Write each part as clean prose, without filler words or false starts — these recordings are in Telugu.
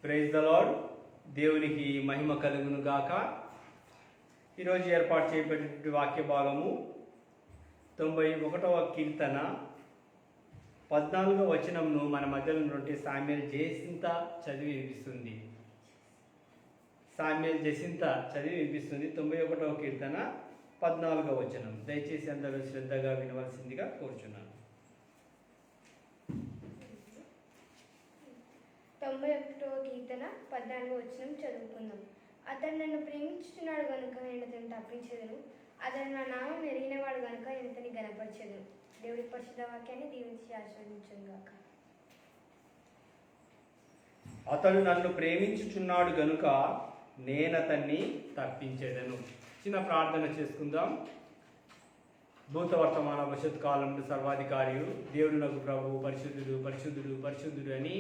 Praise the lord. దేవునికి మహిమ కలుగును గాక. ఈరోజు ఏర్పాటు చేయబడిన వాక్య భాగము 91వ కీర్తన 14వ వచనంను మన మధ్యలో నుండి సామ్యుయల్ జెసింత చదివి వినిపిస్తుంది. 91వ కీర్తన 14వ వచనం. దయచేసి అందరూ శ్రద్ధగా వినవలసిందిగా కోరుచున్నాను. 91వ కీర్తన 14వ వచనం చదువుకుందాం. అతడు నన్ను ప్రేమించుచున్నాడు గనుక నేను అతన్ని తప్పించదును. అతడు నా నామం ఎరిగినవాడు గనుక నేను అతన్ని గణపరచదును. దేవుడి పరిశుద్ధ వాక్యాన్ని దీవించి ఆశీర్వదించును గాక. అతడు నన్ను ప్రేమించుచున్నాడు గనుక నేనతన్ని తప్పించేదను. చిన్న ప్రార్థన చేసుకుందాం. భూత వర్తమాన భవిష్యత్ కాలంలో సర్వాధికారియు దేవుడు నాకు ప్రభు పరిశుద్ధుడు పరిశుద్ధుడు పరిశుద్ధుడు అని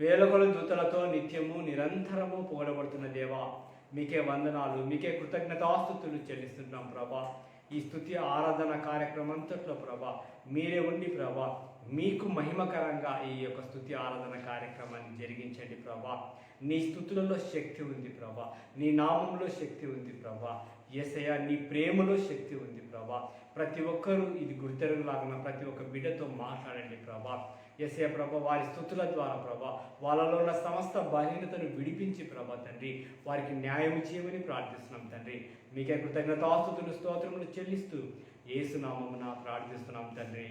వేలకొల దూతలతో నిత్యము నిరంతరము పొగడబడుతున్న దేవా, మీకే వందనాలు, మీకే కృతజ్ఞతాస్తుతులు చెల్లిస్తున్నాం ప్రభా. ఈ స్తుతి ఆరాధన కార్యక్రమం అంతట్లో ప్రభా మీరే ఉండి ప్రభా మీకు మహిమకరంగా ఈ యొక్క స్తుతి ఆరాధన కార్యక్రమాన్ని జరిగించండి ప్రభా. నీ స్తుతులలో శక్తి ఉంది ప్రభా, నీ నామంలో శక్తి ఉంది ప్రభా. యేసయ్య, నీ ప్రేమలో శక్తి ఉంది ప్రభా. ప్రతి ఒక్కరూ ఇది గుర్తెరగలాగిన ప్రతి ఒక్క బిడ్డతో మాట్లాడండి ప్రభా. యేసయ్య ప్రభా, వారి స్తుతుల ద్వారా ప్రభా వాళ్ళలో ఉన్న సమస్త బలహీనతను విడిపించి ప్రభా తండ్రి వారికి న్యాయం చేయమని ప్రార్థిస్తున్నాం తండ్రి. మీకే కృతజ్ఞతాస్తుతులు స్తోత్రములు చెల్లిస్తూ యేసు నామమున ప్రార్థిస్తున్నాం తండ్రి.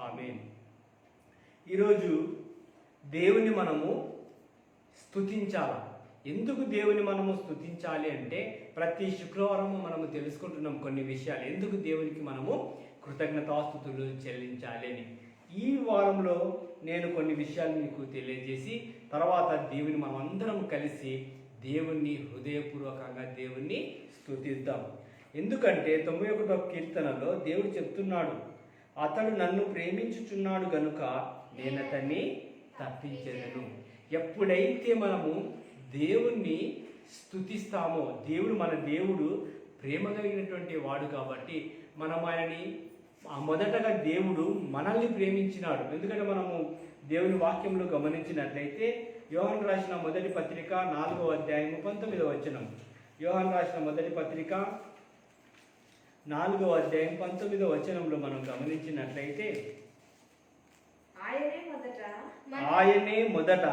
ఆమేన్. ఈరోజు దేవుని మనము స్తుతించాలి. ఎందుకు దేవుని మనము స్తుతించాలి అంటే ప్రతి శుక్రవారము మనము తెలుసుకుంటున్నాం కొన్ని విషయాలు. ఎందుకు దేవునికి మనము కృతజ్ఞతాస్తుతులు చెల్లించాలి అని. ఈ వారంలో నేను కొన్ని విషయాలు మీకు తెలియజేసి తర్వాత దేవుని మనం అందరం కలిసి దేవుణ్ణి హృదయపూర్వకంగా దేవుణ్ణి స్తుతిద్దాం. ఎందుకంటే 91వ కీర్తనలో దేవుడు చెప్తున్నాడు, అతడు నన్ను ప్రేమించుచున్నాడు గనుక నేనతన్ని తప్పించేదను. ఎప్పుడైతే మనము దేవుణ్ణి స్తుతిస్తామో, మన దేవుడు ప్రేమ కలిగినటువంటి వాడు కాబట్టి మనం ఆయనని మొదటగా దేవుడు మనల్ని ప్రేమించినాడు. ఎందుకంటే మనము దేవుని వాక్యంలో గమనించినట్లయితే యోహాను రాసిన మొదటి పత్రిక 4వ అధ్యాయము 19వ వచనం. యోహాను రాసిన మొదటి పత్రిక 4వ అధ్యాయం 19వ వచనంలో మనం గమనించినట్లయితే ఆయనే మొదట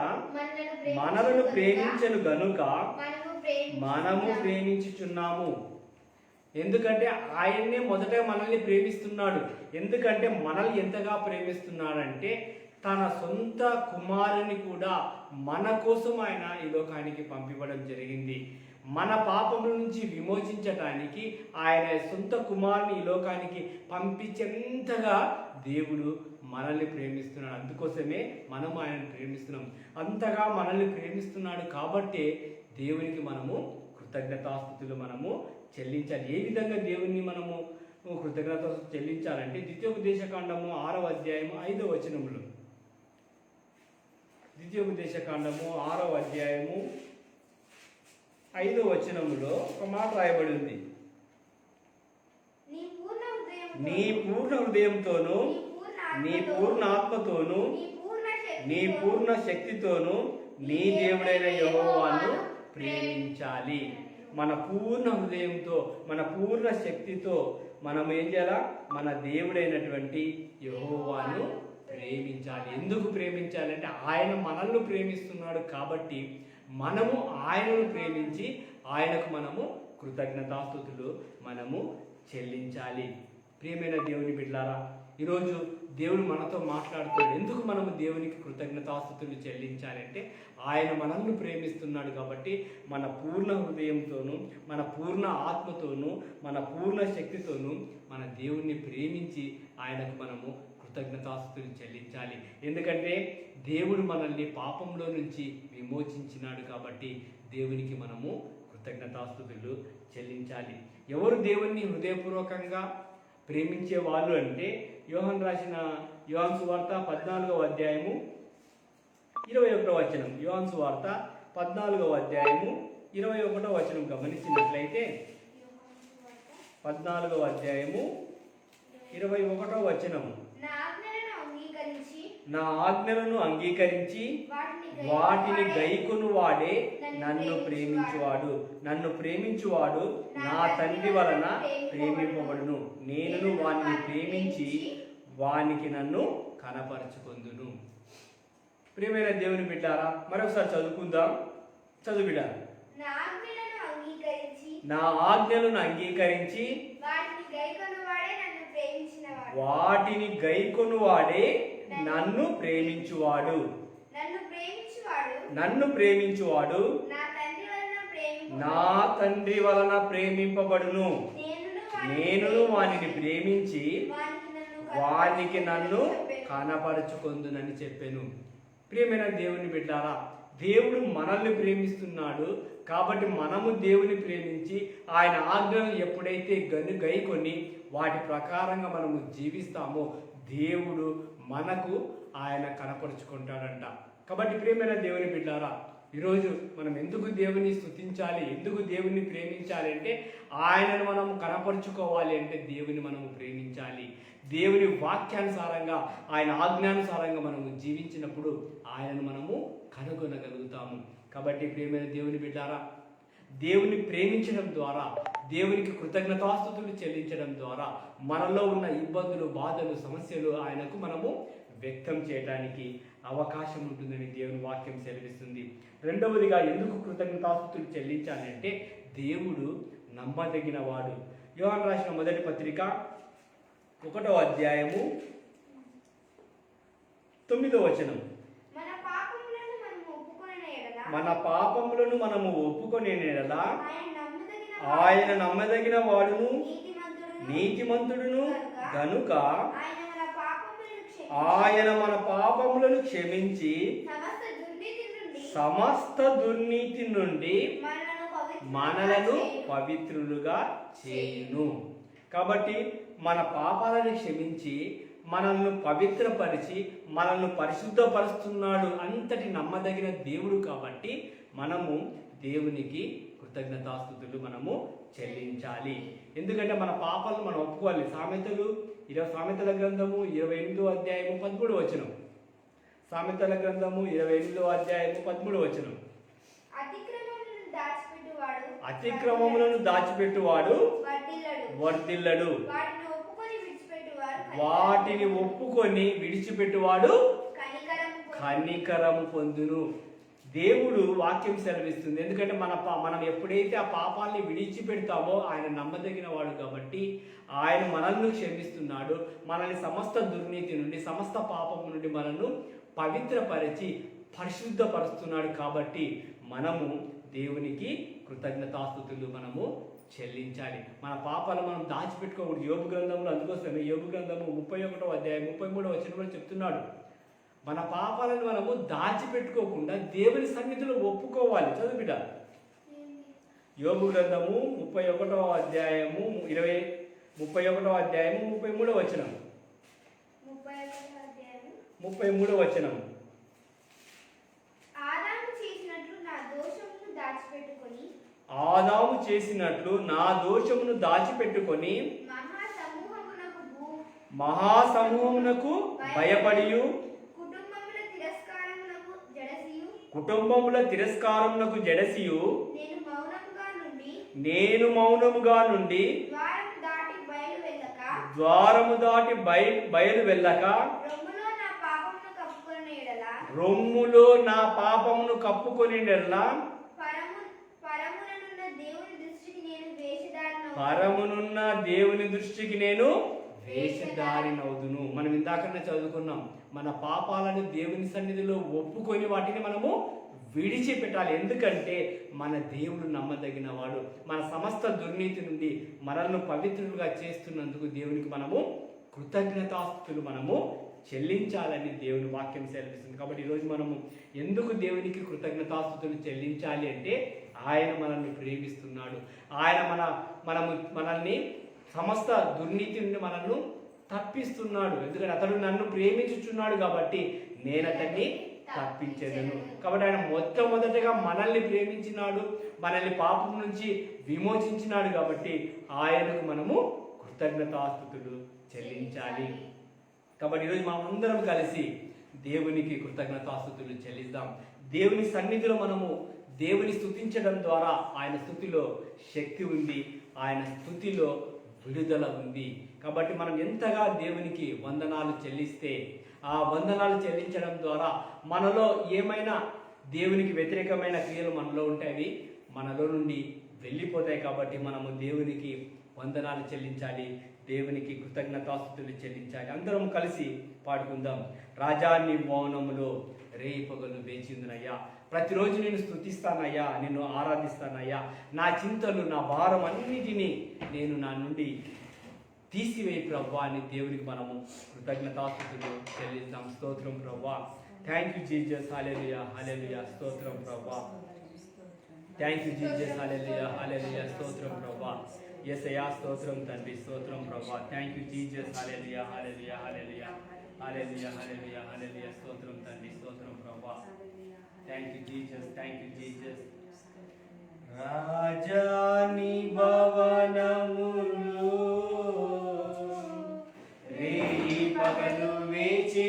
మనలను ప్రేమించను గనుక మనము ప్రేమించుచున్నాము. ఎందుకంటే ఆయన్నే మొదట మనల్ని ప్రేమిస్తున్నాడు. ఎందుకంటే మనల్ని ఎంతగా ప్రేమిస్తున్నాడంటే తన సొంత కుమారుని కూడా మన కోసం ఆయన ఈ లోకానికి పంపివ్వడం జరిగింది. మన పాపముల నుంచి విమోచించటానికి ఆయన సొంత కుమారుని ఈ లోకానికి పంపించేంతగా దేవుడు మనల్ని ప్రేమిస్తున్నాడు. అందుకోసమే మనం ఆయనను ప్రేమిస్తున్నాం. అంతగా మనల్ని ప్రేమిస్తున్నాడు కాబట్టి దేవునికి మనము కృతజ్ఞతాస్తుతులు మనము చెల్లించాలి. ఏ విధంగా దేవుణ్ణి మనము కృతజ్ఞత చెల్లించాలంటే ద్వితీయోపదేశకాండము 6వ అధ్యాయము 5వ వచనములో, ద్వితీయోపదేశకాండము 6వ అధ్యాయము 5వ వచనములో ఒక మాట రాయబడి ఉంది. నీ పూర్ణ హృదయంతోనూ నీ పూర్ణ ఆత్మతోనూ నీ పూర్ణ శక్తితోనూ నీ దేవుడైన యెహోవాను ప్రేమించాలి. మన పూర్ణ హృదయంతో మన పూర్ణ శక్తితో మనం ఏం చేయాలా? మన దేవుడైనటువంటి యెహోవాను ప్రేమించాలి. ఎందుకు ప్రేమించాలంటే ఆయన మనల్ని ప్రేమిస్తున్నాడు కాబట్టి మనము ఆయనను ప్రేమించి ఆయనకు మనము కృతజ్ఞతాస్తుతులు మనము చెల్లించాలి. ప్రియమైన దేవుని బిడ్డలారా, ఈరోజు దేవుడు మనతో మాట్లాడుతున్నాడు. ఎందుకు మనము దేవునికి కృతజ్ఞతాస్తుతులు చెల్లించాలంటే ఆయన మనల్ని ప్రేమిస్తున్నాడు కాబట్టి మన పూర్ణ హృదయంతోనూ మన పూర్ణ ఆత్మతోనూ మన పూర్ణ శక్తితోనూ మన దేవుణ్ణి ప్రేమించి ఆయనకు మనము కృతజ్ఞతాస్తుతులు చెల్లించాలి. ఎందుకంటే దేవుడు మనల్ని పాపంలో నుంచి విమోచించినాడు కాబట్టి దేవునికి మనము కృతజ్ఞతాస్తుతులు చెల్లించాలి. ఎవరు దేవుణ్ణి హృదయపూర్వకంగా ప్రేమించే వాళ్ళు అంటే యోహాను రాసిన యోహాను సువార్త 14వ అధ్యాయము 21వ వచనం. యోహాను సువార్త 14వ అధ్యాయము 21వ వచనం గమనించినట్లయితే 14వ అధ్యాయము 21వ వచనము, నా ఆజ్ఞలను అంగీకరించి వాటిని గైకొను వాడే నన్ను ప్రేమించువాడు. నన్ను ప్రేమించువాడు నా తండ్రి వలన ప్రేమింపబడును. నేనును వానిని ప్రేమించి వానికి నన్ను కనపరచుకొందును. ప్రియమైన దేవుని బిడ్డారా, మరొకసారి చదువుకుందాం. చదువు బిడ్డ. నా ఆజ్ఞలను అంగీకరించి వాటిని గైకొను వాడే నన్ను ప్రేమించువాడు. నన్ను ప్రేమించువాడు నా తండ్రి వలన ప్రేమింపబడును. నేను వానిని ప్రేమించి వానికి నన్ను కనపరచుకొందునని చెప్పాను. ప్రియమైన దేవుని బిడ్డారా, దేవుడు మనల్ని ప్రేమిస్తున్నాడు కాబట్టి మనము దేవుని ప్రేమించి ఆయన ఆజ్ఞలను ఎప్పుడైతే గైకొని వాటి ప్రకారంగా మనము జీవిస్తామో దేవుడు మనకు ఆయన కనపరుచుకుంటాడంట. కాబట్టి ప్రియమైన దేవుని బిడ్డారా, ఈరోజు మనం ఎందుకు దేవుని స్తుతించాలి, ఎందుకు దేవుని ప్రేమించాలి అంటే ఆయనను మనం కనపరుచుకోవాలి అంటే దేవుని మనము ప్రేమించాలి. దేవుని వాక్యానుసారంగా ఆయన ఆజ్ఞానుసారంగా మనము జీవించినప్పుడు ఆయనను మనము కనుగొనగలుగుతాము. కాబట్టి ప్రియమైన దేవుని బిడ్డారా, దేవుని ప్రేమించడం ద్వారా, దేవునికి కృతజ్ఞతాస్తుతులు చెల్లించడం ద్వారా మనలో ఉన్న ఇబ్బందులు, బాధలు, సమస్యలు ఆయనకు మనము వ్యక్తం చేయడానికి అవకాశం ఉంటుందని దేవుని వాక్యం సెలవిస్తుంది. రెండవదిగా ఎందుకు కృతజ్ఞతాస్తుతులు చెల్లించాలి అంటే దేవుడు నమ్మదగిన వాడు. యోహాను రాసిన మొదటి పత్రిక 1వ అధ్యాయము 9వ వచనం. మన పాపములను మనము ఒప్పుకొనే ఎడల ఆయన నమ్మదగిన వాడును నీతిమంతుడును గనుక ఆయన మన పాపములను క్షమించి సమస్త దుర్నీతి నుండి మనలను పవిత్రులుగా చేయును. కాబట్టి మన పాపాలను క్షమించి మనల్ని పవిత్రపరిచి మనల్ని పరిశుద్ధపరుస్తున్నాడు. అంతటి నమ్మదగిన దేవుడు కాబట్టి మనము దేవునికి కృతజ్ఞతాస్తుతులు మనము చెల్లించాలి. ఎందుకంటే మన పాపాలను మనం ఒప్పుకోవాలి. సామెతల గ్రంథము 28వ అధ్యాయము 13వ వచనం. సామెతల గ్రంథము 28వ అధ్యాయము 13వ వచనం. అతిక్రమములను దాచిపెట్టువాడు వర్ధిల్లడు, వాటిని ఒప్పుకొని విడిచిపెట్టువాడు కనికరము పొందును. దేవుడు వాక్యం సెలవిస్తుంది. ఎందుకంటే మనం ఎప్పుడైతే ఆ పాపాలని విడిచిపెడతామో ఆయన నమ్మదగిన వాడు కాబట్టి ఆయన మనల్ని క్షమిస్తున్నాడు. మనల్ని సమస్త దుర్నీతి నుండి, సమస్త పాపం నుండి మనల్ని పవిత్రపరిచి పరిశుద్ధపరుస్తున్నాడు. కాబట్టి మనము దేవునికి కృతజ్ఞతాస్తుతులు మనము చెల్లించాలి. మన పాపాలు మనం దాచిపెట్టుకోకూడదు. యోబు గ్రంథంలో అందుకోసమే యోబు గ్రంథము 31వ అధ్యాయం 33వ వచనంలో చెప్తున్నాడు, మన పాపాలను మనము దాచిపెట్టుకోకుండా దేవుని సన్నిధిలో ఒప్పుకోవాలి. చదువు బిడ్డ. యోబు గ్రంథము 31వ అధ్యాయము 33వ వచనం. 33వ వచనం. ఆదాము చేసినట్లు నా దోషమును దాచిపెట్టుకొని మహాసమూహమునకు భయపడియు కుటుంబముల తిరస్కారమునకు జడసియు నేను మౌనముగా నుండి ద్వారము దాటి బయలు వెళ్ళక రొమ్ములో నా పాపమును కప్పుకొని పరమునున్న దేవుని దృష్టికి నేను వేషధారినవుదును. మనం ఇందాకనే చదువుకున్నాం, మన పాపాలను దేవుని సన్నిధిలో ఒప్పుకొని వాటిని మనము విడిచిపెట్టాలి. ఎందుకంటే మన దేవుడు నమ్మదగిన వాడు. మన సమస్త దుర్నీతి నుండి మనల్ని పవిత్రులుగా చేస్తున్నందుకు దేవునికి మనము కృతజ్ఞతాస్తుతులు మనము చెల్లించాలని దేవుని వాక్యం సెలవిస్తుంది. కాబట్టి ఈరోజు మనము ఎందుకు దేవునికి కృతజ్ఞతాస్తుతులు చెల్లించాలి అంటే ఆయన మనల్ని ప్రేమిస్తున్నాడు. ఆయన మనల్ని సమస్త దుర్నీతి నుండి మనల్ని తప్పిస్తున్నాడు. ఎందుకంటే అతడు నన్ను ప్రేమించుచున్నాడు కాబట్టి నేను అతన్ని తప్పించేదను. కాబట్టి ఆయన మొట్టమొదటిగా మనల్ని ప్రేమించినాడు, మనల్ని పాపం నుంచి విమోచించినాడు. కాబట్టి ఆయనకు మనము కృతజ్ఞతాస్తుతులు చెల్లించాలి. కాబట్టి ఈరోజు మనం అందరం కలిసి దేవునికి కృతజ్ఞతాస్తుతులు చెల్లిద్దాం. దేవుని సన్నిధిలో మనము దేవుని స్తుతించడం ద్వారా ఆయన స్తుతిలో శక్తి ఉంది, ఆయన స్తుతిలో విడుదల ఉంది. కాబట్టి మనం ఎంతగా దేవునికి వందనాలు చెల్లిస్తే, ఆ వందనాలు చెల్లించడం ద్వారా మనలో ఏమైనా దేవునికి వ్యతిరేకమైన క్రియలు మనలో ఉంటాయి, మనలో నుండి వెళ్ళిపోతాయి. కాబట్టి మనము దేవునికి వందనాలు చెల్లించాలి, దేవునికి కృతజ్ఞతాస్తుతులు చెల్లించాలి. అందరం కలిసి పాడుకుందాం. రాజా నీ మౌనములో రేయి పగలు వేచి ఉందినయ్యా, ప్రతిరోజు నేను స్తుతిస్తానయ్యా, నిన్ను ఆరాధిస్తానయ్యా. నా చింతలు, నా భారం అన్నిటినీ నేను నా నుండి తీసివేయి ప్రభువా అని దేవునికి మనము కృతజ్ఞతాస్తుతులు చెల్లిస్తాం. స్తోత్రం ప్రభువా. Thank you Jesus. హల్లెలూయా, హల్లెలూయా. స్తోత్రం ప్రభువా. Thank you Jesus. హల్లెలూయా, హల్లెలూయా. స్తోత్రం ప్రభువా. యేసయ్యా స్తోత్రం తండ్రి, స్తోత్రం ప్రభువా. Thank you Jesus. హల్లెలూయా, హల్లెలూయా, హల్లెలూయా, హల్లెలూయా, హల్లెలూయా, హల్లెలూయా. స్తోత్రం తండ్రి, స్తోత్రం ప్రభువా. Thank you Jesus, thank you Jesus. రాజాని భవనములో రేయి పగలు వేచి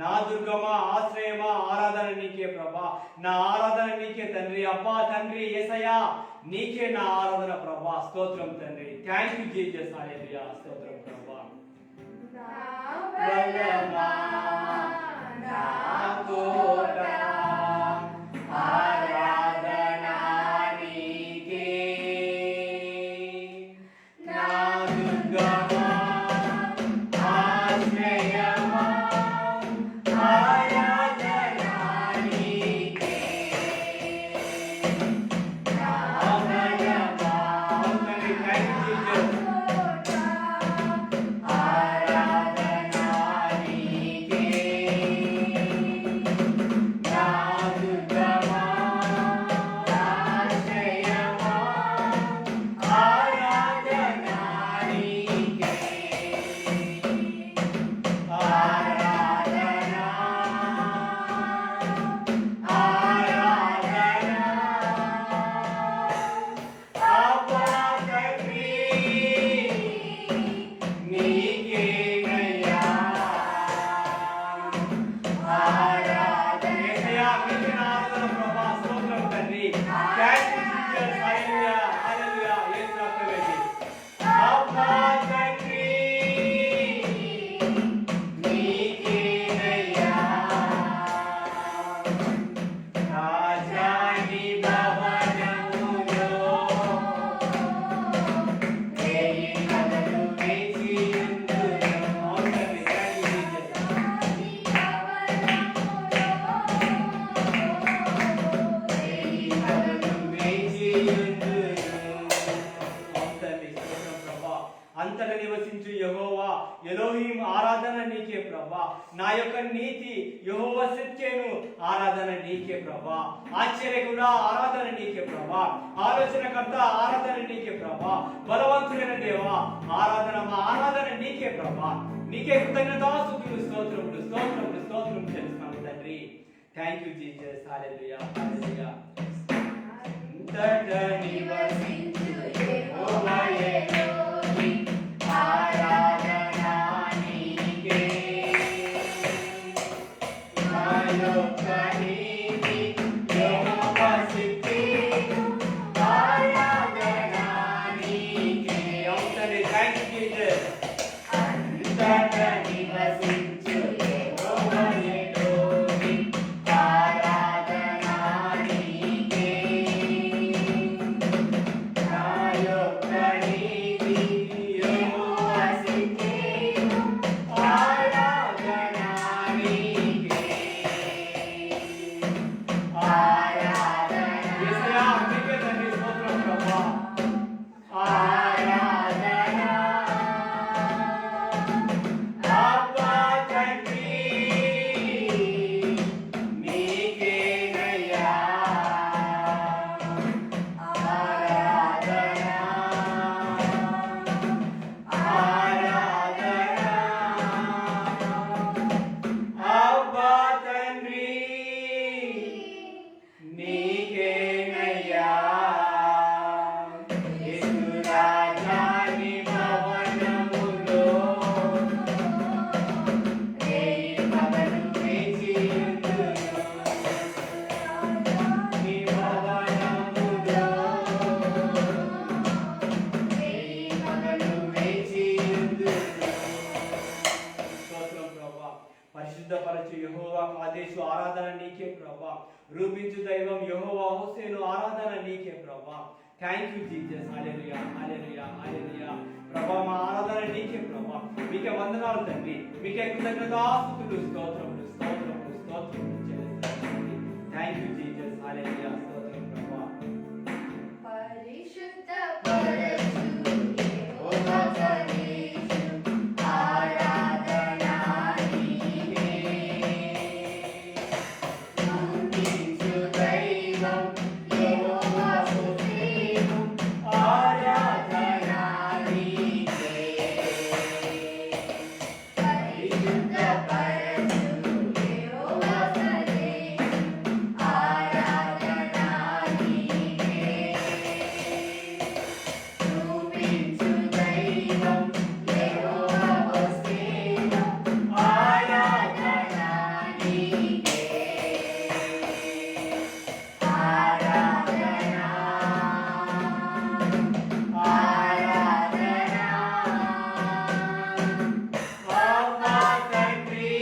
నా దుర్గమా, ఆశ్రయమా, ఆరాధన నీకే ప్రభా. నా ఆరాధన నీకే తండ్రి. అబ్బా తండ్రి యేసయ్యా, నీకే నా ఆరాధన ప్రభా. స్తోత్రం తండ్రి. Thank you Jesus. హల్లెలూయా. స్తోత్రం ప్రభా. అంతట నివసించు యెహోవా ఎలోహీం ఆరాధన నీకే ప్రభా. నా యొక్క నీతి యెహోవా సిద్కేను ఆరాధన నీకే ప్రభా. ఆశ్చర్యకుడా ఆరాధన నీకే ప్రభా. ఆలోచనకర్త ఆరాధన నీకే ప్రభా. బలవంతుడైన దేవా ఆరాధన, మా ఆరాధన నీకే ప్రభా. నీకే కృతజ్ఞతాస్తుతులు, స్తోత్రములు, స్తోత్రములు, స్తోత్రం చేస్తున్నాము తండ్రి. Thank you Jesus. హల్లెలూయా, హల్లెలూయా. అంతట నివసించు యెహోవా ఎలోహీం ఆరాధన నీకే. నా యొక్క నీతి యెహోవా సిద్కేను ఆరాధన నీకే. అవునండి. Thank you Jesus. అంతట నివసించు యెహోవా ఎలోహీం ఆరాధన నీకే. నా యొక్క నీతి పరిశుద్ధపరచు యెహోవా కాదేశు ఆరాధన నీకే ప్రభా. రూపించు దైవం యెహోవా హోసేను ఆరాధన నీకే ప్రభా. Thank you Jesus. హల్లెలూయా హల్లెలూయా హల్లెలూయా. ప్రభా మా ఆరాధన నీకే ప్రభా. మీకే వందనాలు తండ్రి. మీకే కృతజ్ఞతాస్తుతులు స్తోత్రములు స్తోత్రములు స్తోత్రములు చెల్లిస్తున్నాము. Thank you Jesus. హల్లెలూయా స్తోత్రం ప్రభా. పరిశుద్ధ పరచు యెహోవా కాదేశు ఆరాధన నీకే. రూపించు దైవం యెహోవా హోసేను ఆరాధన నీకే. పరిశుద్ధ పరచు యెహోవా కాదేశు ఆరాధన నీకే. రూపించు దైవం యెహోవా హోసేను ఆరాధన నీకే. ఆరాధన ఆరాధన అమ్మా తండ్రి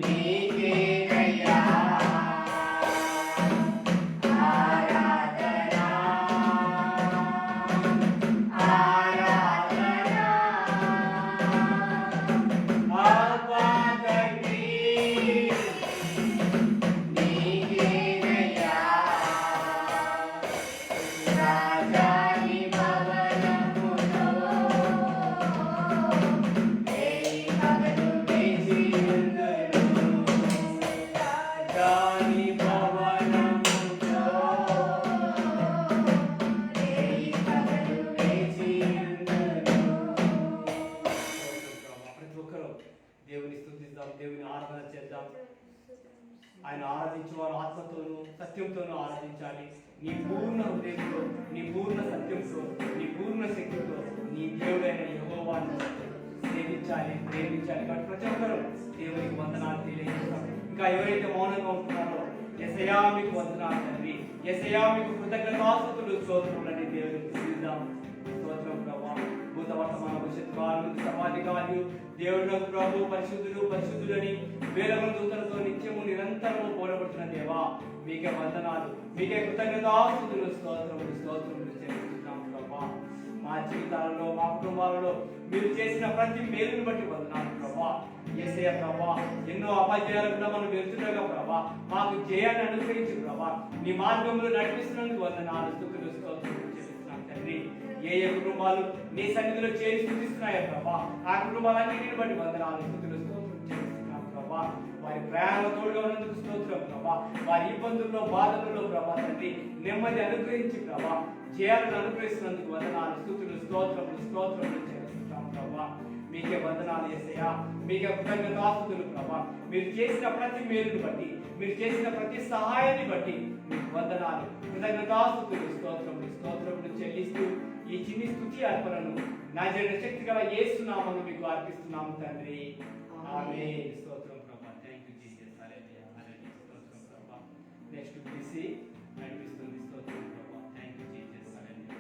నీకేనయ్యా. ఆరాధన ఆరాధన అమ్మా తండ్రి నీకేనయ్యా. రాజాని భవనములో రేయి పగలు వేచియుందును. రాజాని భవనములో రేయి పగలు వేచియుందును. ప్రతి ఒక్కరూ దేవుని స్తుతిద్దాం, దేవుని ఆరాధన చేద్దాం. ఆయన ఆరాధించేవారు ఆత్మతోనూ సత్యంతోనూ ఆరాధించాలి. నీ పూర్ణ హృదయంతో, నీ పూర్ణ సత్యంతో, నీ పూర్ణ శక్తితో నీ దేవుడైన యెహోవాను సేవించాలి, ప్రేమించాలి. కాబట్టి ప్రతి ఒక్కరూ దేవునికి వందనాలు తెలియజేస్తాం. ఇంకా ఎవరైతే మౌనంగా ఉంటున్నారో యేసయ్యా మీకు వందనాలు తండ్రి, యేసయ్యా మీకు కృతజ్ఞతాస్తుతులు స్తోత్రములని దేవునికి స్తుతిద్దాం. స్తోత్రం ప్రభా. భూత వర్తమాన భవిష్యత్తు కాలం సర్వాధికారులు దేవుడు ప్రభు పరిశుద్ధులు పరిశుద్ధులని వేల మంది దూతలతో నిత్యము నిరంతరము పోరాడుతున్న దేవా మీకే వందనాలు, మీకే కృతజ్ఞతాస్తుతులు స్తోత్రములు స్తోత్రములు చెల్లిస్తున్నాం ప్రభా. మా జీవితాలలో మా కుటుంబాలలో మీరు చేసిన ప్రతి మేలును బట్టి వందనాలు ప్రభా. యేసయ్య ప్రభా, ఎన్నో అపజయాలు కూడా మనం వెళ్తుండగా ప్రభా మాకు జయాన్ని అనుగ్రహించు ప్రభా. మీ మార్గంలో నడిపిస్తున్నందుకు వందనాలు, స్తుతులు స్తోత్రములు చెల్లిస్తున్నాం తండ్రి. ఏ ఏ కుటుంబాలు నీ సన్నిధిలో చేరి స్థుతిస్తున్నాయో ప్రభా ఆ కుటుంబాలన్నిటిని బట్టి వందనాలు, స్తుతులు స్తోత్రం చెల్లిస్తున్నాం ప్రభా. వారి ప్రయాణంలో తోడుగా ఉన్నందుకు స్తోత్రం ప్రభా. వారి ఇబ్బందుల్లో బాధల్లో ప్రభా తండ్రి నెమ్మది అనుగ్రహించి ప్రభా జయాలను అనుగ్రహిస్తున్నందుకు వందనాలు, స్తుతులు స్తోత్రములు స్తోత్రములు చెల్లిస్తున్నాం ప్రభా. మీకే వందనాలు యేసయ్యా, మీకే కృతజ్ఞతాస్తుతులు ప్రభా. మీరు చేసిన ప్రతి మేలును బట్టి, మీరు చేసిన ప్రతి సహాయాన్ని బట్టి మీకు వందనాలు, కృతజ్ఞతాస్తుతులు స్తోత్రములు స్తోత్రములు చెల్లిస్తూ ఈ చిన్ని స్తుతి అర్పణను నజరేయుడైన శక్తి గల యేసు నామమున మీకు అర్పిస్తున్నాము తండ్రి. ఆమేన్. స్తోత్రం ప్రభా. Thank you Jesus. హల్లెలూయా హల్లెలూయా. స్తోత్రం ప్రభా. నెక్స్ట్ పిసి నడిపిస్తుంది. స్తోత్రం ప్రభా. Thank you Jesus. హల్లెలూయా.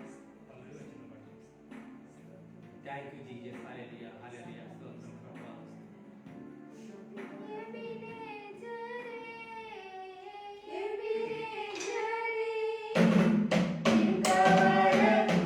Thank you Jesus. హల్లెలూయా హల్లెలూయా. స్తోత్రం ప్రభా. ఇంతవరకు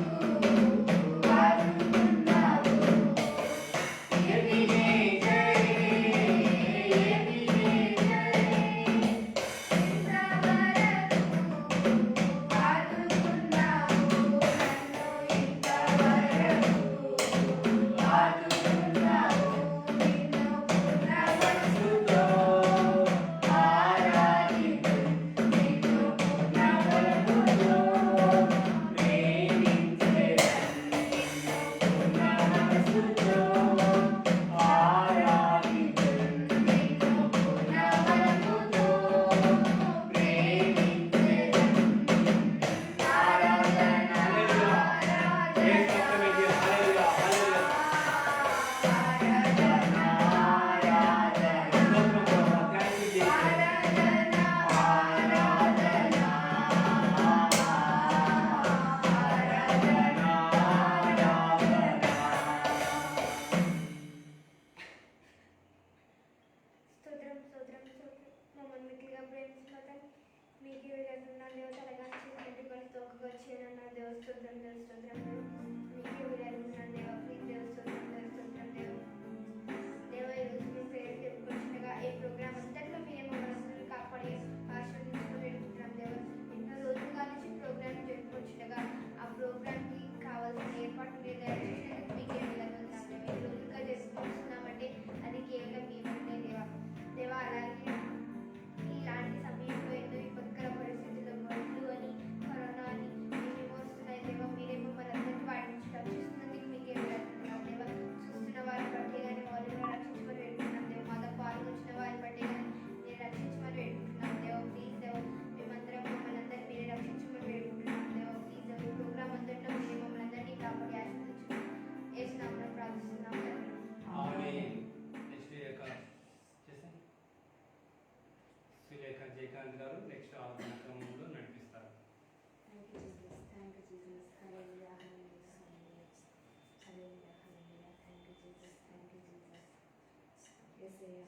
యేసయ్యా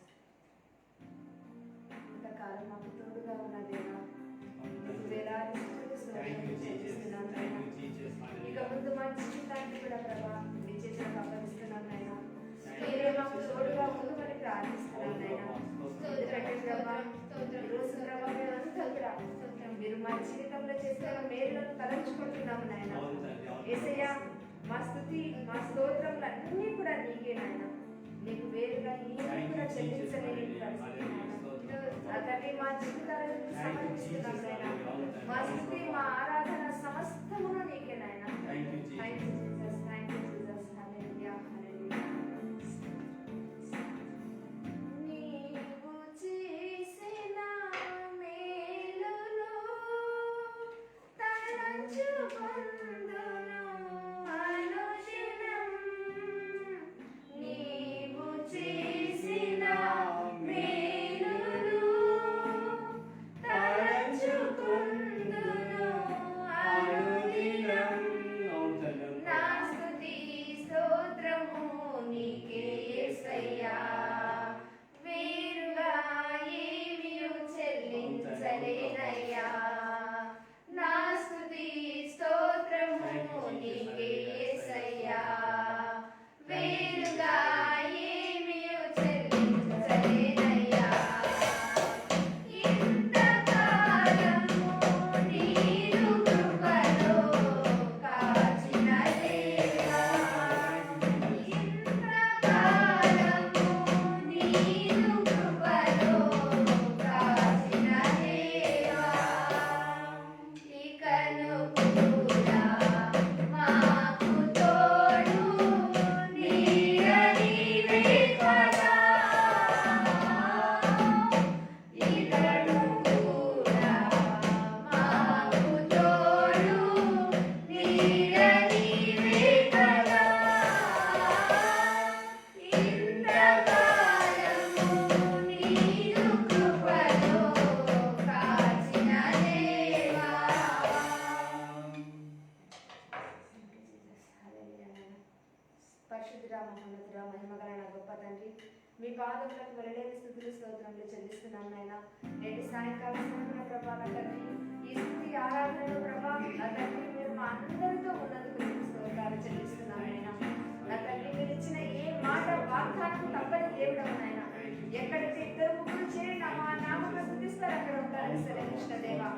ఇంతకాలం మాకు తోడుగా ఉన్న దేవా నీకు వేలాది స్తుతులు స్తోత్రములు చెల్లిస్తున్నాం నాయనా. ఇక ముందు మా జీవితాన్ని కూడా ప్రభా మీ చేతులకు అప్పగిస్తున్నాం నాయనా. మీరే మాకు తోడుగా ఉందని ప్రార్థిస్తున్నాం నాయనా. ఎందుకంటే ప్రభా ఈరోజు ప్రభా మేమంతా కూడా మీరు మా జీవితంలో చేసిన మేలులను తలంచుకుంటున్నాము నాయనా. యేసయ్యా మా స్తుతి మా స్తోత్రములు అన్నీ కూడా నీకే నాయనా. నీకు వేరుగా ఏమీ కూడా చెల్లించలేని పరిస్థితి నాయనా. నా తండ్రి మా జీవితాలను సమర్పిస్తున్నాం నాయనా. మా స్తుతి మా ఆరాధన సమస్తమును నీకే నాయనా. Thank you Jesus, thank you Jesus. హల్లెలూయా, హల్లెలూయా. నీవు చేసిన మేలును తలంచుకొందును అనుదినం. నీవు చేసిన మేలును తలంచుకొందును అనుదినం. నా స్తుతి స్తోత్రము నీకే యేసయ్యా. వేరుగా ఏమీయు చెల్లించలేనయ్యా. నా స్తుతి స్తోత్రము నీకే యేసయ్యా. వేరుగా ఏమీయు చెల్లించలేనయ్యా. ఇంతకాలము నీదు కృపలో కాచిన దేవా. ఇంతకాలము నీదు కృపలో కాచిన దేవా. ఇకను కూడా మాకు తోడు నీడ నీవే కదా. ఇకను కూడా మాకు తోడు నీడ నీవే కదా. ఇంతకాలము నీదు కృపలో కాచిన దేవా. పరిశుద్ధుడా, మహోన్నతుడా, మహిమగల నా గొప్ప తండ్రి, మీ పాదములకు వెలలేని స్తుతులు స్తోత్రములు చెల్లిస్తున్నాం నాయనా. నేటి సాయంకాల సమయంలో ప్రభా నా తండ్రి ఈ స్తుతి ఆరాధనలో ప్రభా నా తండ్రి మీరు మా అందరితో ఉన్నందుకు మీకు స్తోత్రాలు చెల్లిస్తున్నాం నాయనా. నా తండ్రి మీరు ఇచ్చిన ఏ మాట వాగ్దానం తప్పని దేవుడవు నాయనా. ఎక్కడైతే ఇద్దరు ముగ్గురు చేరిన మా నామమును స్తుతిస్తారు అక్కడ ఉంటారని సెలవిచ్చిన దేవా.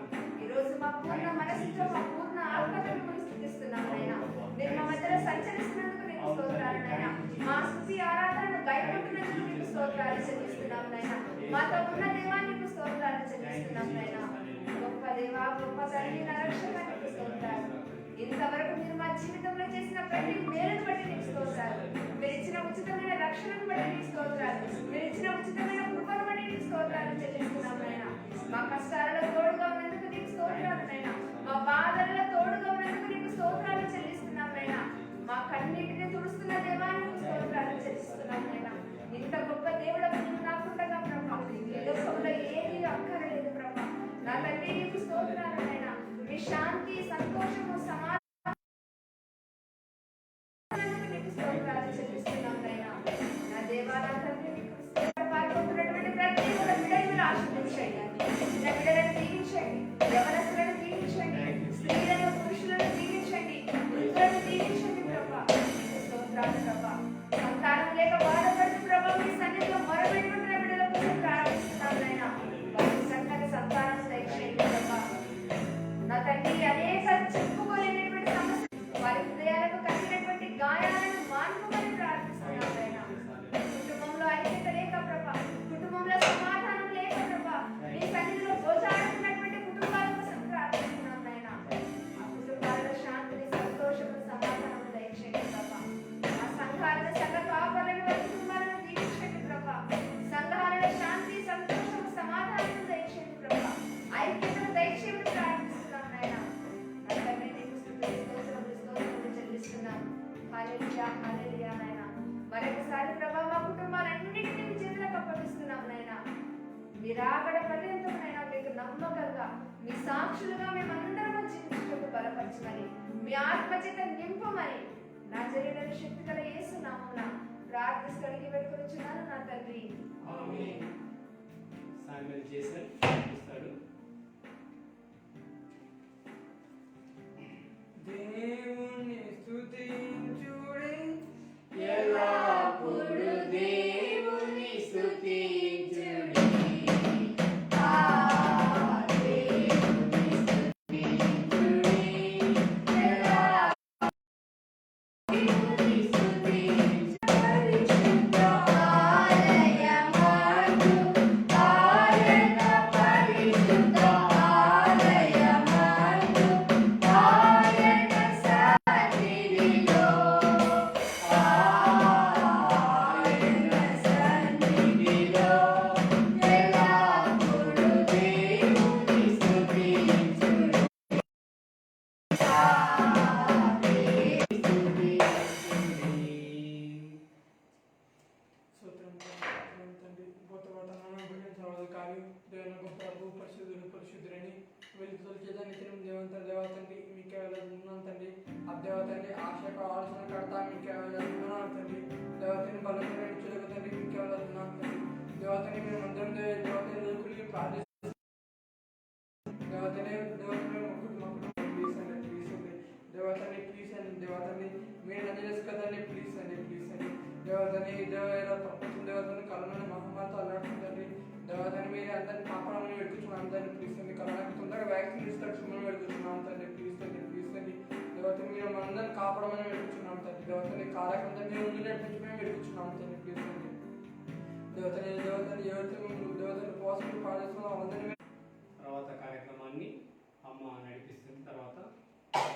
ఈ రోజు మా పూర్ణ మనసుతో మా పూర్ణ ఆత్మతో మిమ్మల్ని స్తుతిస్తున్నాం నాయనా. మీరు మా మధ్యలో సంచరిస్తున్నందుకు మీకు స్తోత్రాలు నాయనా. మా స్తుతి ఆరాధనను గైకొంటున్నందుకు మీకు స్తోత్రాలు చెల్లిస్తున్నాం నాయనా. మాతో ఉన్న దేవా నీకు స్తోత్రాలు చెల్లిస్తున్నాం నాయనా. గొప్ప దేవా, గొప్ప తండ్రి, నా రక్షక నీకు స్తోత్రాలు. ఇంతవరకు మీరు మా జీవితంలో చేసిన ప్రతి మేలును బట్టి నీకు స్తోత్రాలు. మీరు ఇచ్చిన ఉచితమైన రక్షణను బట్టి నీకు స్తోత్రాలు. మీరు ఇచ్చిన ఉచితమైన కృపను బట్టి నీకు స్తోత్రాలు చెల్లిస్తున్నాం నాయనా. మా కష్టాలలో తోడుగా ఉన్నందుకు నీకు స్తోత్రాలు నాయనా. మా బాధలలో తోడుగా ఉన్నందుకు నీకు స్తోత్రాలు చెల్లిస్తున్నాం నాయనా. మా కన్నీటిని తుడుస్తున్న దేవా నీకు స్తోత్రాలు చెల్లిస్తున్నాం నాయనా. ఇంత గొప్ప దేవుడు నీవు నాకుండగా ప్రభా ఈ లోకంలో ఏది అక్కరలేదు ప్రభా. నా తండ్రి నీకు స్తోత్రాలు నాయనా. మీ శాంతి, సంతోషము, సమాధానం నీకు స్తోత్రాలు చెల్లిస్తున్నాం నాయనా. నా దేవా, నా తండ్రి నీకు పాల్గొంటున్నటువంటి ప్రతి ఒక్క బిడ్డలను ఆశీర్వదించండి. నా బిడ్డలను దీవించండి, యవనస్తులను దీవించండి, స్త్రీలను పురుషులను దీవించండి, వృద్ధులను దీవించండి ప్రభా. నీకు స్తోత్రాలు ప్రభా. సంతానం లేక బాధపడుతూ ప్రభా మీ సన్నిధిలో మొరపెట్టుకుంటున్న బిడ్డల కోసం ప్రార్థిస్తున్నాం నాయనా. వారికి చక్కని సంతానం దయచేయండి ప్రభా. నా తండ్రి అనేక చెప్పుకోలేనటువంటి సమస్యలు వారి హృదయాలకు కట్టినటువంటి గాయాలను మాన్పుమని ప్రార్థిస్తున్నాం నాయనా. కుటుంబంలో ఐక్యత లేక ప్రభా, కుటుంబంలో సమాధానం లేక ప్రభా మీ సన్నిధిలో గోచాడుతున్నటువంటి కుటుంబాల కోసం ప్రార్థిస్తున్నాం నాయనా. ఆ కుటుంబాలలో శాంతిని, సంతోషము, సమాధానం దయచేయండి ప్రభా. ఆ సంఘాలను, సంఘ కాపరులను, వారి కుటుంబాలను దీవించండి ప్రభా. సంఘాలలో శాంతి, సంతోషము, సమాధానం దయచేయండి ప్రభా. ఐక్యతను దయచేయమని ప్రార్థిస్తున్నాం నాయనా. నా తండ్రి నీకు స్తుతులు, స్తోత్రములు, స్తోత్రములు చెల్లిస్తున్నాం. హల్లెలూయా, హల్లెలూయా నాయనా. మరొకసారి ప్రభా మా కుటుంబాలన్నింటినీ మీ చేతులకు అప్పగిస్తున్నాం నాయనా. మీ రాకడ పర్యంతమైనా మీకు నమ్మకంగా మీ సాక్షులుగా మేమందరము జీవించుటకు బలపరచమని, మీ ఆత్మచేత నింపమని నా శరీర శక్తి గల యేసు నామమున ప్రార్థిస్తానికి పెట్టుకొచ్చున్నాను నా తండ్రి. ఆమేన్. సామ్యుయల్ చేశారు ఇస్తాడు. దేవుని స్తుతించుడి ఎల్లప్పుడూ దేవుని స్తుతించుడి. స్తోత్రం తండ్రి. గొప్ప కానీ దేవుని గొప్ప ప్రభు పరిశుద్ధుడు పరిశుద్ధుడని వెలుగుతూ చేత నిత్యం దేవంత దేవతండి మీకే వెళ్ళదున్నాను తండ్రి. ఆ దేవతండి ఆశకు ఆలోచన కడతా మీకే వెళ్ళదున్నాను తండ్రి. దేవతని బలమైన నిచ్చులకు తండ్రి మీకే వెళ్ళదున్నాను తండ్రి. దేవతని మేము అందరం దేవతని లోకులు ప్రార్థిస్తాం. దేవతని ప్లీజ్ అండి దేవతని ప్లీజ్ అండి దేవతని మీరు నజరేస్ కదండి ప్లీజ్ అండి దేవతని ప్రపంచం దేవతని కరోనా మహమ్మారితో అల్లాడుతుందండి. దేవతని మీరు అందరిని కాపాడమని పెట్టుకున్నాం తండ్రి ప్లీజ్ అండి. కరోనాకి తొందరగా వ్యాక్సిన్ ఇస్తాడు పెట్టుకున్నాం తండ్రి ప్లీజ్ అండి. దేవతని మీరు మనందరిని కాపాడమని పెట్టుకున్నాం తండ్రి. దేవతని కార్యక్రమం మేము ముందు నడిపించి మేము పెట్టుకున్నాం తండ్రి ప్లీజ్ అండి. దేవతని కోసం పాటిస్తున్నాం అందరినీ. తర్వాత కార్యక్రమాన్ని అమ్మ నడిపిస్తుంది. తర్వాత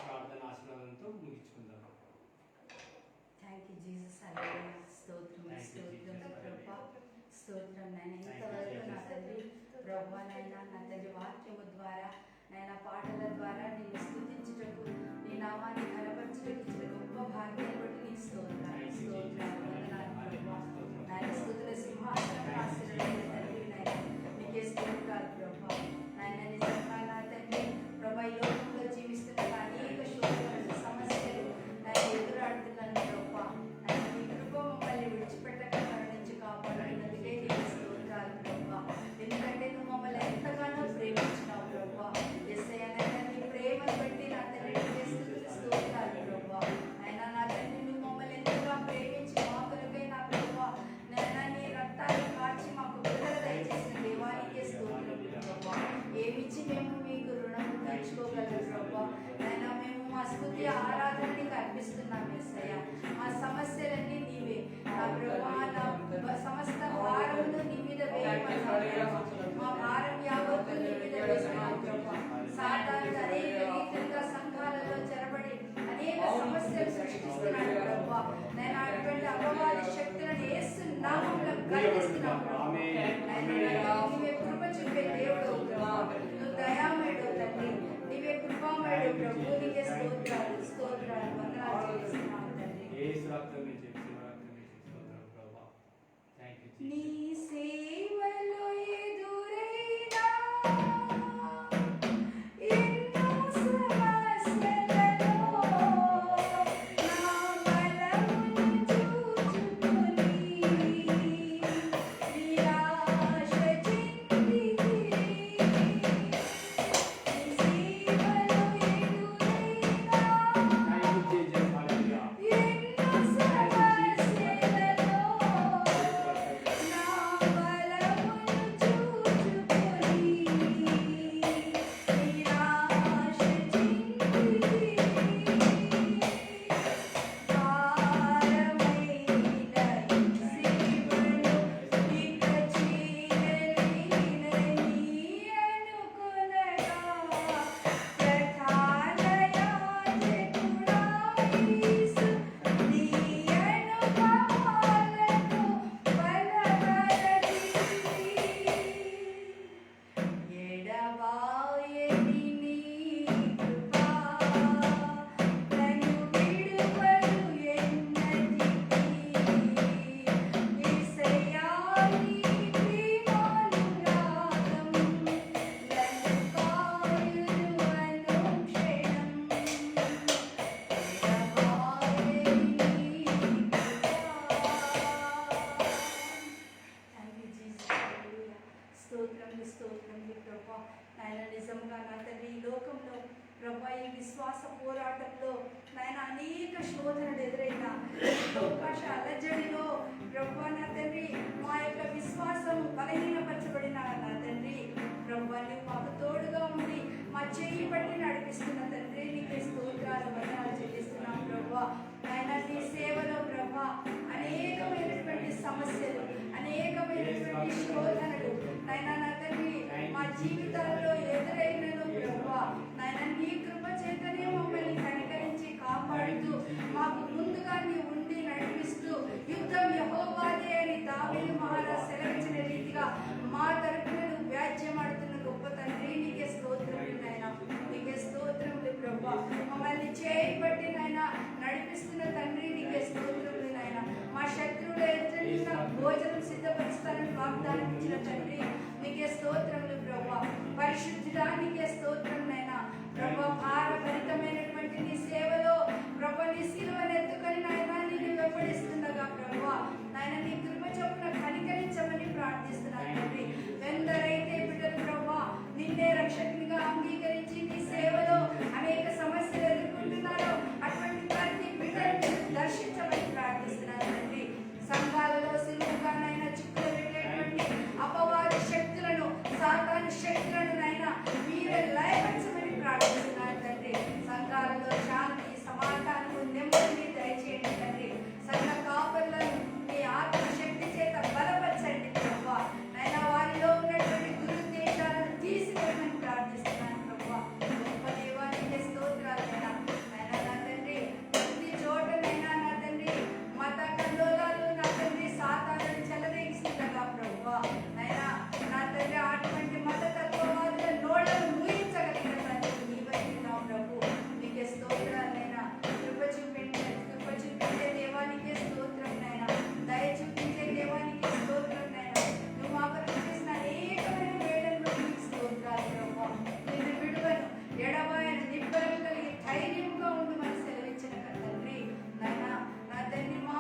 ప్రార్థన ఆశీర్వాదంతో ముగించుకుందాం. Thank you Jesus. హల్లెలూయా. స్తోత్రం ప్రభా, స్తోత్రం నాయన. ఇంతవరకు నా తండ్రి ప్రభా నాయన నా తండ్రి వాక్యము ద్వారా నాయన పాటల ద్వారా నిన్ను స్తుతించుటకు నీ నామాన్ని కనపరచుటకు ఇచ్చిన గొప్ప భాగ్యాన్ని బట్టి నీకు స్తోత్రాలు వందనాలు ప్రభా. నాయన స్తుతుల సింహాసనం ఆశీర్వదించే తండ్రి నాయన నీకే స్తోత్రాలు ప్రభా. నాయన నిజంగా నా తండ్రి ప్రభా ఈ లోకంలో జీవిస్తున్న అనేక శోధనలు సమస్యలు నాయన ఎదురాడుతున్నాను ప్రభా. నాయన నీ కృప మమ్మల్ని విడిచిపెట్టక కరుణించి కాపాడినందుకే నీకు స్తోత్రాలు ప్రభా. ఎందుకంటే నువ్వు మమ్మల్ని ఎంతగానో ప్రేమించినావు ప్రభా. యేసయ్య నాయన నీ ప్రేమను బట్టి నా తండ్రి నీకే స్తోత్రాలు ప్రభా. నాయన నా తండ్రి నువ్వు మమ్మల్ని ఎంతగా ప్రేమించి మా కొరకై నా ప్రభా నాయన నీ రక్తాన్ని కార్చి మాకు విడుదల దయచేసిన దేవానికే స్తోత్రం ప్రభా. ఏమిచ్చి మేము మీకు రుణం తీర్చుకోగలరు ప్రభా. నాయన మేము మా స్తుతి ఆరాధనని అర్పిస్తున్నాం యేసయ్య. మా సమస్యలన్నీ నీవే నా ప్రభా. నా సమస్త భారమును నీ మీద వేయమన్నావు. మా భారం యావత్తు నీ మీద వేసినావు ప్రభా. సాతానుడు అనేక రీతిగా సంఘాలలో చెరబడి అనేక సమస్యలు సృష్టిస్తున్నాడు ప్రభా. నేను అటువంటి అపవాది శక్తులను యేసు నామములో ఖండిస్తున్నాం ప్రభా. నీవే కృప చూపే దేవుడు ప్రభా. నువ్వు దయామయుడు తండ్రి. నీవే కృపామయుడు ప్రభు. నీకే స్తోత్రాలు వందనాలు చెల్లిస్తున్నాం తండ్రి. యేసు రక్తం నుంచి స్తోత్రం ప్రభా. థాంక్యూ నీ జీసస్. సేవలో ఎదురైనా ఎన్నో సమస్యలలో నా బలమును చూచుకొని నీ విధంగా నా తండ్రి ఈ లోకంలో ప్రభా ఈ విశ్వాస పోరాటంలో నాయన అనేక శోధనలు ఎదురైన అవకాశ అలజడిలో ప్రభా నా తండ్రి మా యొక్క విశ్వాసం బలహీనపరచబడిన నా తండ్రి ప్రభా నీవు మాకు తోడుగా ఉండి మా చేయి పట్టి నడిపిస్తున్న తండ్రి నీకే స్తోత్రాలు వందనాలు చెల్లిస్తున్నాం ప్రభా నాయన నీ సేవలో ప్రభా అనేకమైనటువంటి సమస్యలు అనేకమైనటువంటి శోధనలు నాయన నా తండ్రి మా జీవితాల్లో ఎదురైనను ప్రభా నాయన నీ కృప చేతనే మమ్మల్ని కనికరించి కాపాడుతూ మాకు ముందుగా నీ ఉండి నడిపిస్తూ యుద్ధం యెహోవాదే అని దావీదు మహారాజు సెలవించిన రీతిగా మా తరపున నువ్వు వ్యాజ్యమాడుతున్న గొప్ప తండ్రి నీకే స్తోత్రములు నాయన నీకే స్తోత్రములు ప్రభా మమ్మల్ని చేయబట్టి నాయన నడిపిస్తున్న తండ్రి నీకే స్తోత్రములు నాయన మా శత్రువుల ఎదుట భోజనం సిద్ధపరుస్తారని వాగ్దానం ఇచ్చిన తండ్రి నీకే స్తోత్రములు ప్రభా పరిశుద్ధుడా నీకే స్తోత్రం నాయన ప్రభా భారభరితమైనటువంటి నీ సేవలో ప్రభా నీ శిలువను ఎత్తుకొని నాయన నిన్ను వెంబడిస్తుండగా ప్రభా నాయన నీ కృప చొప్పున కనికరించమని ప్రార్థిస్తున్నాను తండ్రి ఎందరైతే బిడ్డలు ప్రభా నిన్నే రక్షకునిగా అంగీకరించి నీ సేవలో అనేక సమస్యలు ఎదుర్కొంటున్నారో అటువంటి ప్రతి బిడ్డను దర్శించమని ప్రార్థిస్తున్నాను తండ్రి సంఘాలలో సులువుగానైనా చిక్కులు పెట్టేటువంటి అపవాద శక్తులను సాతాను శక్తులను నైనా మీరే లయపరచమని ప్రార్థిస్తున్నాను తండ్రి సంఘాలలో శాంతి సమాధానము నెమ్మదిని దయచేయండి తండ్రి సంఘ కాపరులను మీ ఆత్మశక్తి చేత బలపరచండి ప్రభా నైనా వారిలో ఉన్నటువంటి దురుద్దేశాలను తీసివేయమని ప్రార్థిస్తున్నాను ప్రభా గొప్ప దేవానికి స్తోత్రాలైనా నైనా నా తండ్రి ప్రతి చోటనైనా నా తండ్రి మత కల్లోలాలు నా తండ్రి సాతాలను చెలరేగిస్తుండగా ప్రభా నైనా నా తండ్రి అటువంటి మత తత్వవాదుల నోళ్లను మూయించగలిగిన తండ్రి నీవైనా ప్రభు నీకే స్తోత్రాలైనా కృప చూపించే దేవానికే స్తోత్రం నైనా దయ చూపించే దేవానికే స్తోత్రం నైనా నువ్వు మా కొరకు చేసిన అనేకమైన వేళల్లో నీకు స్తోత్రాలు ప్రభా నిన్ను విడువను ఎడబాయను నిబ్బరం కలిగి ధైర్యంగా ఉండమని సెలవిచ్చిన తండ్రి నైనా నా తండ్రి మా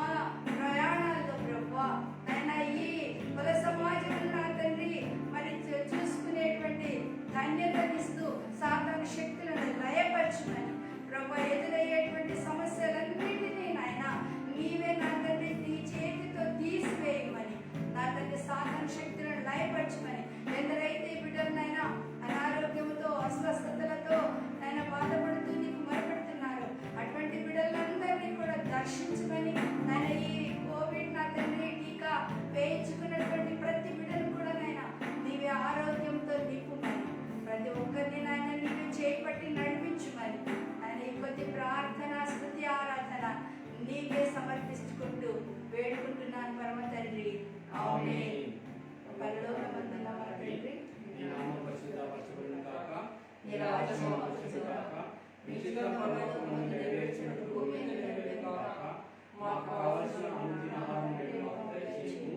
ప్రయాణాల్లో ప్రభా నైనా ఈ కుల సమాజంలో నా తండ్రి మరి చూసుకునేటువంటి ధన్యతనిస్తూ సాతాను శక్తులను లయపరచమని ప్రభా ఎదురయ్యేటువంటి సమస్యలన్నింటినీ నాయన నీవే నా తండ్రి నీ చేతితో తీసివేయమని నా తండ్రి సాతాను శక్తులను లయపరచమని ఎందరైతే బిడ్డలనైనా అనారోగ్యంతో అస్వస్థతలతో ఆయన బాధపడుతూ నీకు మొరపెడుతున్నారు అటువంటి బిడ్డలందరినీ కూడా దర్శించమని ఆయన ఈ కోవిడ్ నా తండ్రి టీకా వేయించుకున్నటువంటి ప్రతి బిడ్డను కూడా నాయన నీవే ఆరోగ్యంతో నింపుమని ప్రతి ఒక్కరిని నాయన నీవే చేపట్టి నడిపించుమని ఆయన ఈ కొద్ది ప్రార్థన స్తుతి ఆరాధన నీకే సమర్పించుకుంటూ వేడుకుంటున్నాను పరమ తండ్రి ఆమేన్. పరలోకమందున్న మా తండ్రి నీ నామం పరిశుద్ధపరచబడును గాక నీ రాజ్యము వచ్చును గాక మీ చిత్తం పరలోకమందు నెరవేర్చినట్టు భూమి మీద నెరవేరును గాక మాకు కావలసిన అనుదినాహారం నేడు మాకు దయచేయుము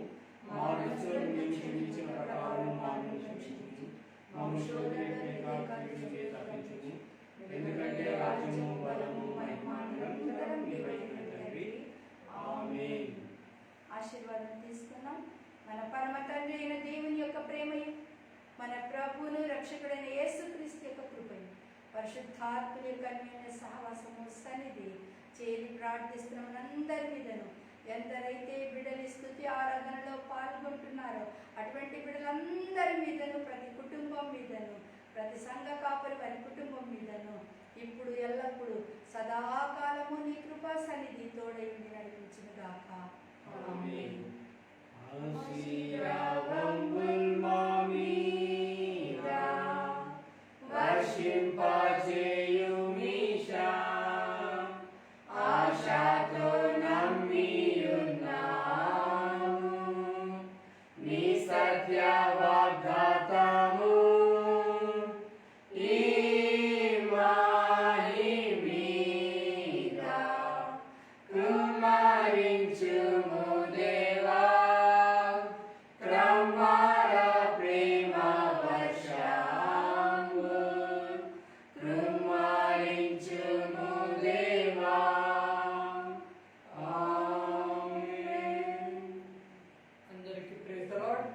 మా రుచులను మేము క్షమించిన ప్రకారం మాను క్షమించుము మమ్ము శోధనకు తప్పించుము ఎందుకంటే రాజ్యము బలము మహిమ నిరంతరం నీవైన తండ్రి ఆమేన్. ఆశీర్వాదం తీసుకున్నాం. మన పరమ తండ్రి అయిన దేవుని యొక్క ప్రేమయు మన ప్రభువును రక్షకుడైన యేసుక్రీస్తు యొక్క కృపయు పరిశుద్ధాత్మ యొక్క అన్యోన్య సహవాసము సన్నిధి చేరి ప్రార్థిస్తున్న మనందరి మీదను ఎందరైతే బిడ్డలు స్తుతి ఆరాధనలో పాల్గొంటున్నారో అటువంటి బిడ్డలందరి మీదను ప్రతి కుటుంబం మీదను ప్రతి సంఘ కాపరి వారి కుటుంబం మీదను ఇప్పుడు ఎల్లప్పుడూ సదాకాలము నీ కృపా సన్నిధి తోడై ఉండి నడిపించును గాక ఆమేన్. ఆశీర్వాదముల్ మా మీద వర్షింపజేయుమీశా, ఆశతో నమ్మియున్నాము నీ సత్య వాగ్దాతము ఈ మాహి మీద కుమ్మరించుము దేవా, క్రమర ప్రేమ వర్షము కుమ్మరించుము దేవా. అందరికీ ప్రైజ్ ది లార్డ్.